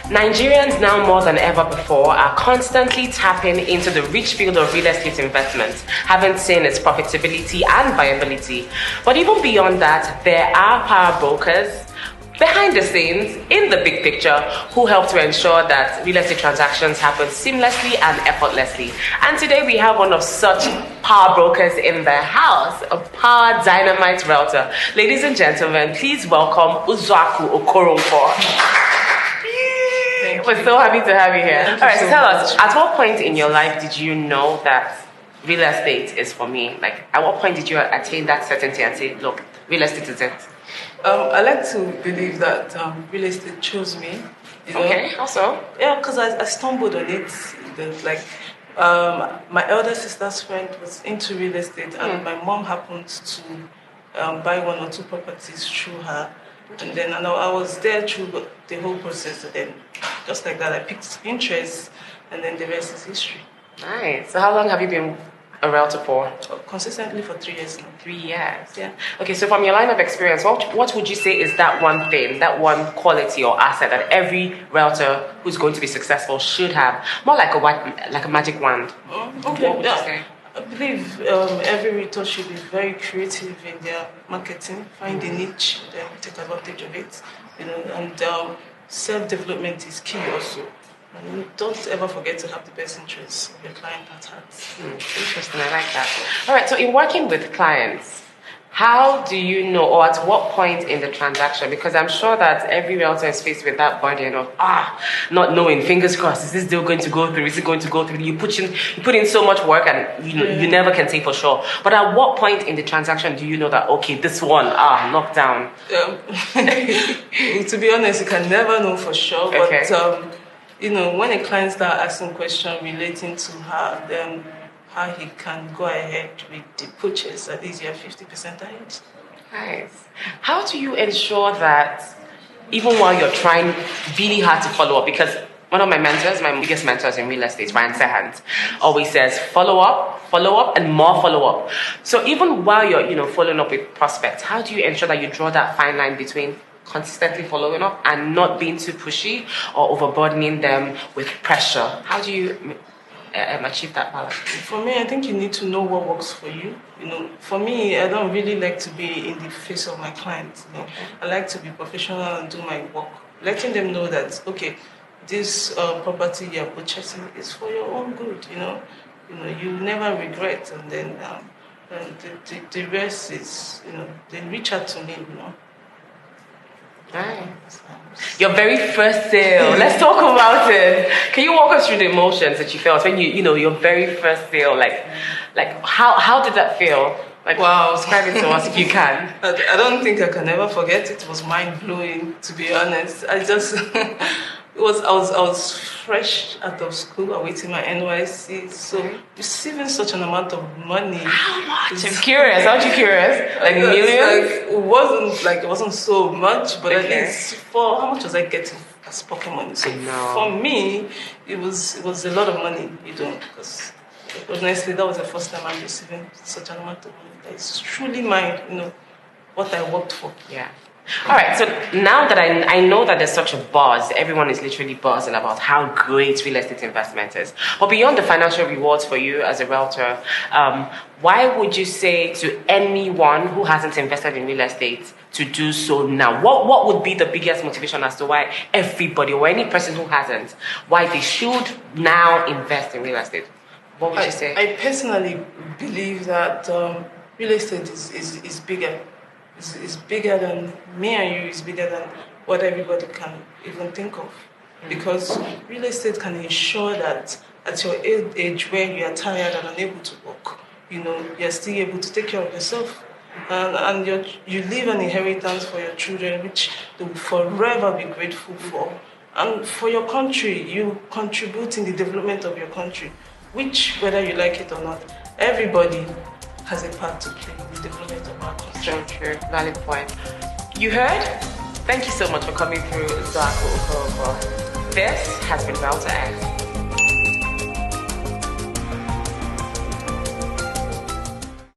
Nigerians now more than ever before are constantly tapping into the rich field of real estate investments, having seen its profitability and viability. But even beyond that, there are power brokers behind the scenes, in the big picture, who help to ensure that real estate transactions happen seamlessly and effortlessly. And today we have one of such power brokers in the house, a power dynamite realtor. Ladies and gentlemen, please welcome Uzoaku Okoronkwo. We're so happy to have you here. All right, so tell us, at what point in your life did you know that real estate is for me? Like, at what point did you attain that certainty and say, look, real estate is it? I like to believe that real estate chose me. You know? Okay, how so? Yeah, because I stumbled on it. My elder sister's friend was into real estate, and my mom happened to buy one or two properties through her. And then I was there through the whole process. And then, just like that, I picked interest, and then the rest is history. Nice. So how long have you been a realtor for? Consistently for 3 years now. 3 years. Yeah. Okay, so from your line of experience, what would you say is that one thing, that one quality or asset that every realtor who's going to be successful should have? More like a magic wand. Okay. What would you say? I believe every realtor should be very creative in their marketing, find a niche, then take advantage of it. You know, and self-development is key also. And don't ever forget to have the best interests of your client at heart. Interesting, I like that. All right, so in working with clients, how do you know, or at what point in the transaction, because I'm sure that every realtor is faced with that burden of, not knowing, fingers crossed, is this deal going to go through, is it going to go through? You put in so much work and you never can say for sure. But at what point in the transaction do you know that, okay, this one, locked down? To be honest, you can never know for sure, Okay. But you know, when a client starts asking questions relating to her, then how he can go ahead with the purchase, at least you're 50% ahead. Nice. How do you ensure that even while you're trying really hard to follow up, because one of my mentors, my biggest mentors in real estate, Ryan Sehant, always says follow up, and more follow up. So even while you're following up with prospects, how do you ensure that you draw that fine line between consistently following up and not being too pushy or overburdening them with pressure? How do you achieve that balance? For me, I think you need to know what works for you. You know, for me, I don't really like to be in the face of my clients. You know? I like to be professional and do my work, letting them know that this property you're purchasing is for your own good. You never regret, and then the rest is they reach out to me. Nice. Your very first sale. Let's talk about it. Can you walk us through the emotions that you felt when your very first sale? Like how did that feel? Like, wow, describe it to us if you can. I don't think I can ever forget it. It was mind blowing, to be honest. I just I was fresh out of school, awaiting my NYC, so receiving such an amount of money. How much? I'm curious. Aren't you curious? Like millions? It wasn't so much, but at least for how much was I getting as pocket money? So for me, it was a lot of money, because honestly, that was the first time I'm receiving such an amount of money. It's truly mine, what I worked for. Yeah. All right, so now that I know that there's such a buzz, everyone is literally buzzing about how great real estate investment is. But beyond the financial rewards for you as a realtor, why would you say to anyone who hasn't invested in real estate to do so now? What would be the biggest motivation as to why everybody or any person who hasn't, why they should now invest in real estate? What would you say? I personally believe that real estate is bigger. It's bigger than me and you. It's bigger than what everybody can even think of. Because real estate can ensure that at your age where you are tired and unable to work, you're still able to take care of yourself. And you leave an inheritance for your children, which they will forever be grateful for. And for your country, you contribute in the development of your country, which, whether you like it or not, everybody has a part to play in the development of our country. So true. Valid point. You heard? Thank you so much for coming through, Uzoaku Okoronkwo. This has been Realtor X.